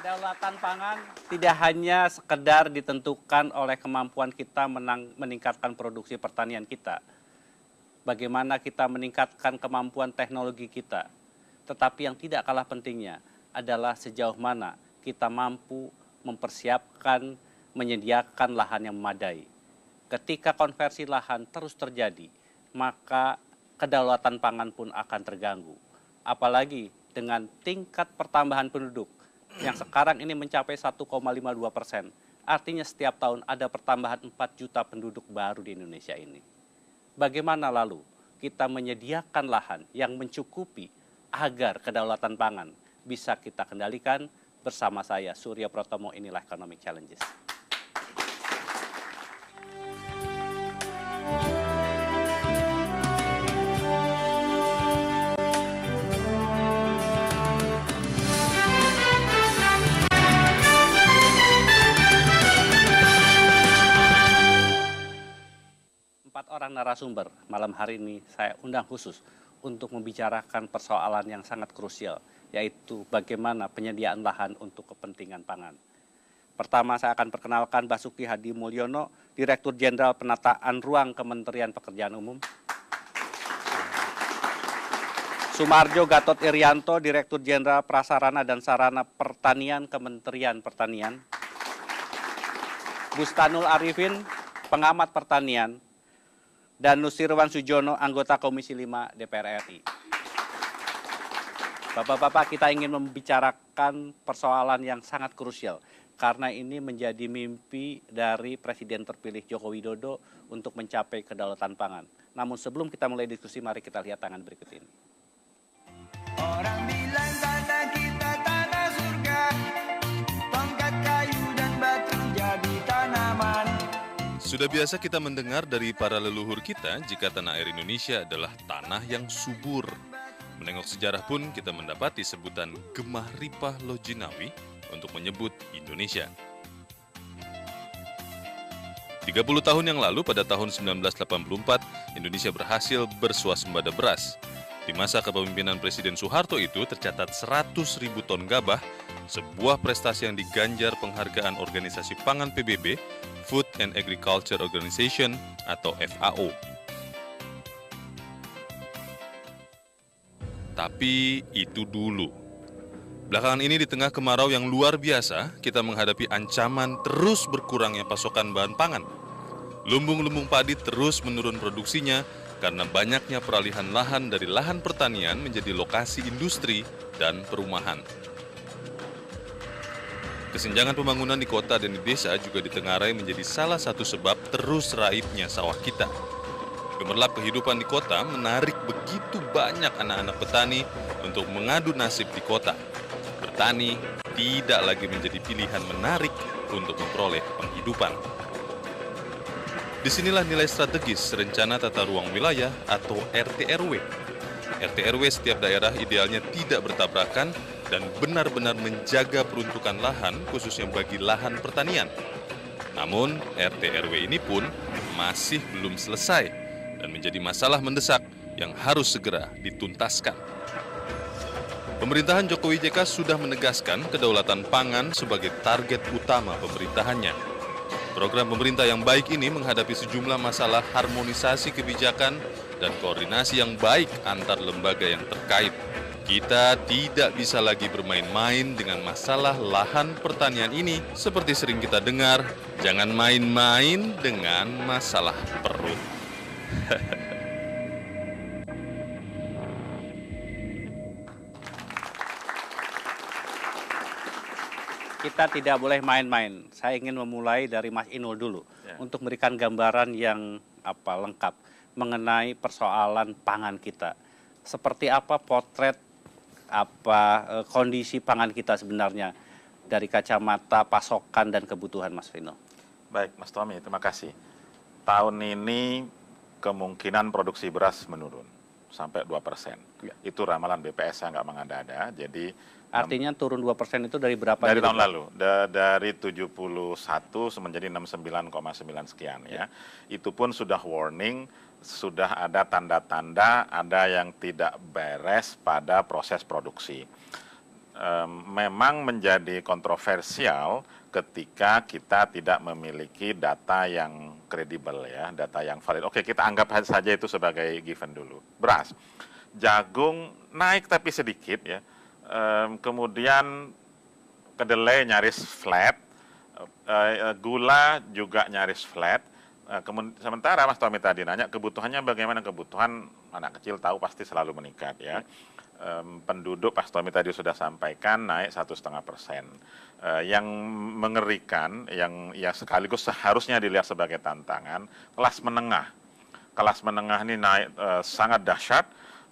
Kedaulatan pangan tidak hanya sekedar ditentukan oleh kemampuan kita meningkatkan produksi pertanian kita, bagaimana kita meningkatkan kemampuan teknologi kita, tetapi yang tidak kalah pentingnya adalah sejauh mana kita mampu mempersiapkan, menyediakan lahan yang memadai. Ketika konversi lahan terus terjadi, maka kedaulatan pangan pun akan terganggu. Apalagi dengan tingkat pertambahan penduduk yang sekarang ini mencapai 1,52%. Artinya setiap tahun ada pertambahan 4 juta penduduk baru di Indonesia ini. Bagaimana lalu kita menyediakan lahan yang mencukupi agar kedaulatan pangan bisa kita kendalikan? Bersama saya, Surya Pratomo, inilah Economic Challenges. Orang narasumber malam hari ini saya undang khusus untuk membicarakan persoalan yang sangat krusial, yaitu bagaimana penyediaan lahan untuk kepentingan pangan. Pertama saya akan perkenalkan Basuki Hadi Mulyono, Direktur Jenderal Penataan Ruang Kementerian Pekerjaan Umum. Sumarjo Gatot Irianto, Direktur Jenderal Prasarana dan Sarana Pertanian Kementerian Pertanian. Bustanul Arifin, Pengamat Pertanian. Dan Nusirwan Sujono, anggota Komisi 5 DPR RI. Bapak-bapak, kita ingin membicarakan persoalan yang sangat krusial, karena ini menjadi mimpi dari Presiden terpilih Joko Widodo untuk mencapai kedaulatan pangan. Namun sebelum kita mulai diskusi, mari kita lihat tayangan berikut ini. Orang bilang tanah kita tanah surga, tongkat kayu dan batu jadi tanaman. Sudah biasa kita mendengar dari para leluhur kita jika tanah air Indonesia adalah tanah yang subur. Menengok sejarah pun kita mendapati sebutan Gemah Ripah Lojinawi untuk menyebut Indonesia. 30 tahun yang lalu pada tahun 1984, Indonesia berhasil bersuasembada beras. Di masa kepemimpinan Presiden Soeharto itu tercatat 100.000 ton gabah, sebuah prestasi yang diganjar penghargaan organisasi pangan PBB, Food and Agriculture Organization atau FAO. Tapi itu dulu. Belakangan ini di tengah kemarau yang luar biasa, kita menghadapi ancaman terus berkurangnya pasokan bahan pangan. Lumbung-lumbung padi terus menurun produksinya karena banyaknya peralihan lahan dari lahan pertanian menjadi lokasi industri dan perumahan. Kesenjangan pembangunan di kota dan di desa juga ditengarai menjadi salah satu sebab terus raibnya sawah kita. Gemerlap kehidupan di kota menarik begitu banyak anak-anak petani untuk mengadu nasib di kota. Bertani tidak lagi menjadi pilihan menarik untuk memperoleh penghidupan. Disinilah nilai strategis rencana tata ruang wilayah atau RT/RW. RT/RW setiap daerah idealnya tidak bertabrakan dan benar-benar menjaga peruntukan lahan khususnya bagi lahan pertanian. Namun RT/RW ini pun masih belum selesai dan menjadi masalah mendesak yang harus segera dituntaskan. Pemerintahan Jokowi JK sudah menegaskan kedaulatan pangan sebagai target utama pemerintahannya. Program pemerintah yang baik ini menghadapi sejumlah masalah harmonisasi kebijakan dan koordinasi yang baik antar lembaga yang terkait. Kita tidak bisa lagi bermain-main dengan masalah lahan pertanian ini. Seperti sering kita dengar, jangan main-main dengan masalah perut. Kita tidak boleh main-main. Saya ingin memulai dari Mas Inul dulu untuk memberikan gambaran yang lengkap mengenai persoalan pangan kita. Seperti apa potret kondisi pangan kita sebenarnya dari kacamata pasokan dan kebutuhan, Mas Vino? Baik, Mas Tommy, terima kasih. Tahun ini kemungkinan produksi beras menurun sampai 2%. Ya. Itu ramalan BPS yang nggak mengada-ada. Jadi artinya turun 2% itu dari berapa? Dari tahun lalu, dari 71 menjadi 69,9 sekian ya. Itu pun sudah warning, sudah ada tanda-tanda ada yang tidak beres pada proses produksi. memang menjadi kontroversial ketika kita tidak memiliki data yang kredibel ya, data yang valid. Oke, kita anggap saja itu sebagai given dulu. Beras, jagung naik tapi sedikit ya. Kemudian kedelai nyaris flat, gula juga nyaris flat. Sementara Mas Tommy tadi nanya kebutuhannya bagaimana, kebutuhan anak kecil tahu pasti selalu meningkat ya. Penduduk Pak Tommy tadi sudah sampaikan naik 1,5%. Yang mengerikan, yang ya sekaligus seharusnya dilihat sebagai tantangan, kelas menengah. Kelas menengah ini naik sangat dahsyat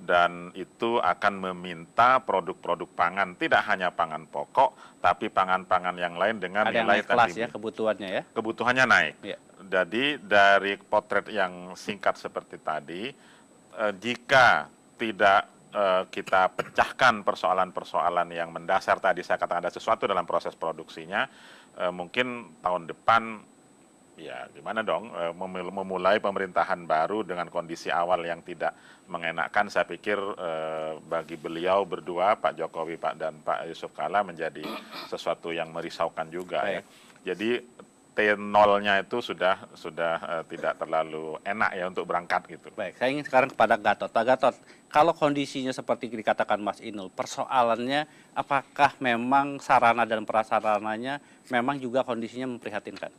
dan itu akan meminta produk-produk pangan, tidak hanya pangan pokok, tapi pangan-pangan yang lain dengan ada nilai yang naik kelas tinggi. ya kebutuhannya ya. Kebutuhannya naik. Ya. Jadi dari potret yang singkat seperti tadi, jika tidak kita pecahkan persoalan-persoalan yang mendasar tadi, saya katakan ada sesuatu dalam proses produksinya, mungkin tahun depan ya gimana dong, memulai pemerintahan baru dengan kondisi awal yang tidak mengenakan, saya pikir bagi beliau berdua, Pak Jokowi dan Pak Yusuf Kalla menjadi sesuatu yang merisaukan juga. Ya. Jadi T0-nya itu sudah tidak terlalu enak ya untuk berangkat gitu. Baik, saya ingin sekarang kepada Gatot. Pak Gatot, kalau kondisinya seperti dikatakan Mas Inul, persoalannya apakah memang sarana dan prasarananya memang juga kondisinya memprihatinkan?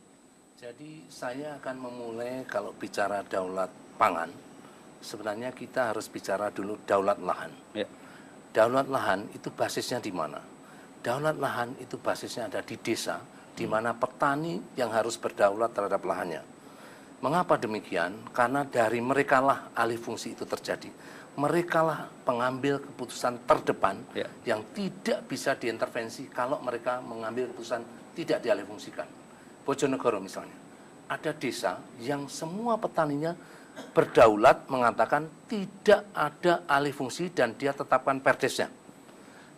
Jadi saya akan memulai kalau bicara daulat pangan, sebenarnya kita harus bicara dulu daulat lahan. Ya. Daulat lahan itu basisnya di mana? Daulat lahan itu basisnya ada di desa, di mana petani yang harus berdaulat terhadap lahannya. Mengapa demikian? Karena dari merekalah alih fungsi itu terjadi. Merekalah pengambil keputusan terdepan yang tidak bisa diintervensi kalau mereka mengambil keputusan tidak dialihfungsikan. Bojonegoro misalnya, ada desa yang semua petaninya berdaulat mengatakan tidak ada alih fungsi dan dia tetapkan perdesnya.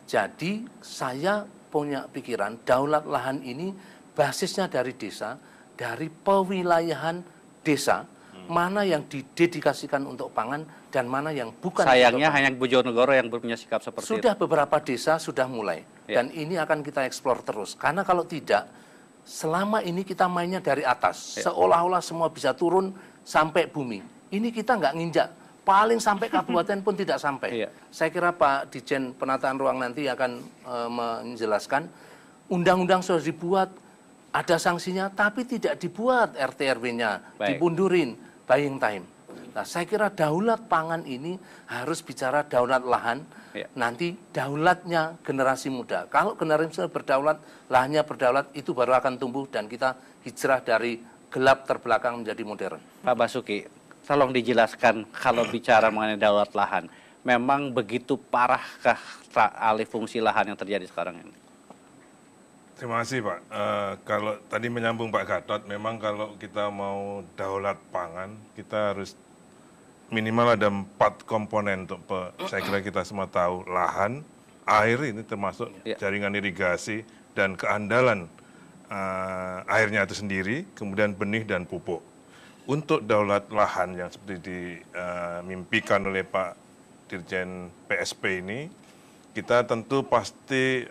Jadi saya punya pikiran daulat lahan ini basisnya dari desa, dari pewilayahan desa, mana yang didedikasikan untuk pangan dan mana yang bukan. Sayangnya hanya Bojonegoro yang punya sikap seperti itu. Sudah beberapa desa sudah mulai dan ini akan kita eksplor terus. Karena kalau tidak, selama ini kita mainnya dari atas, seolah-olah semua bisa turun sampai bumi. Ini kita nggak nginjak. Paling sampai kabupaten pun tidak sampai. Saya kira Pak Dijen Penataan Ruang nanti akan menjelaskan, undang-undang sudah dibuat, ada sanksinya, tapi tidak dibuat RT-RW-nya, dipundurin, buying time. Nah, saya kira daulat pangan ini harus bicara daulat lahan, nanti daulatnya generasi muda. Kalau generasi muda berdaulat, lahannya berdaulat, itu baru akan tumbuh dan kita hijrah dari gelap terbelakang menjadi modern. Pak Basuki, tolong dijelaskan kalau bicara mengenai daulat lahan, memang begitu parahkah alih fungsi lahan yang terjadi sekarang ini? Terima kasih Pak. Kalau tadi menyambung Pak Gatot, memang kalau kita mau daulat pangan, kita harus minimal ada 4 komponen untuk saya kira kita semua tahu, lahan, air ini termasuk jaringan irigasi dan keandalan airnya itu sendiri, kemudian benih dan pupuk. Untuk daulat lahan yang seperti dimimpikan oleh Pak Dirjen PSP ini, kita tentu pasti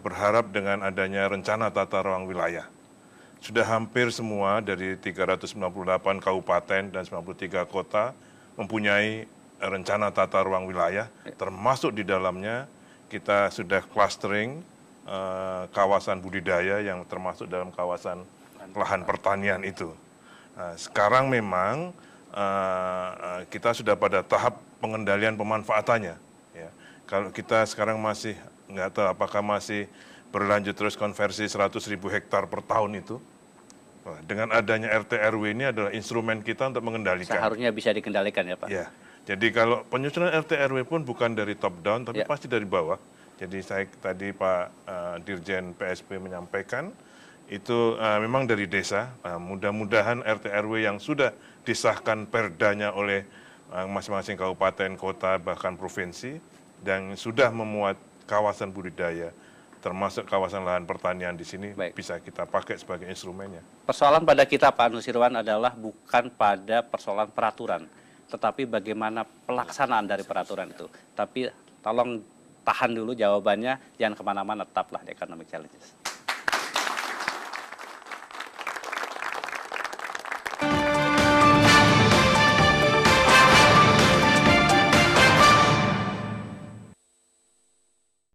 berharap dengan adanya rencana tata ruang wilayah. Sudah hampir semua dari 398 kabupaten dan 93 kota mempunyai rencana tata ruang wilayah, termasuk di dalamnya kita sudah clustering kawasan budidaya yang termasuk dalam kawasan lahan pertanian itu. Sekarang memang kita sudah pada tahap pengendalian pemanfaatannya. Ya. Kalau kita sekarang masih nggak tahu apakah masih berlanjut terus konversi 100.000 hektar per tahun itu. Dengan adanya RT RW ini adalah instrumen kita untuk mengendalikan. Seharusnya bisa dikendalikan ya Pak. Ya. Jadi kalau penyusunan RT RW pun bukan dari top down, tapi pasti dari bawah. Jadi saya tadi Pak Dirjen PSP menyampaikan itu memang dari desa. Mudah-mudahan RT RW yang sudah disahkan perdanya oleh masing-masing kabupaten, kota, bahkan provinsi, dan sudah memuat kawasan budidaya, termasuk kawasan lahan pertanian di sini, bisa kita pakai sebagai instrumennya. Persoalan pada kita Pak Nusirwan adalah bukan pada persoalan peraturan, tetapi bagaimana pelaksanaan dari peraturan itu. Tapi tolong tahan dulu jawabannya, jangan kemana-mana, tetaplah di Economic Challenges.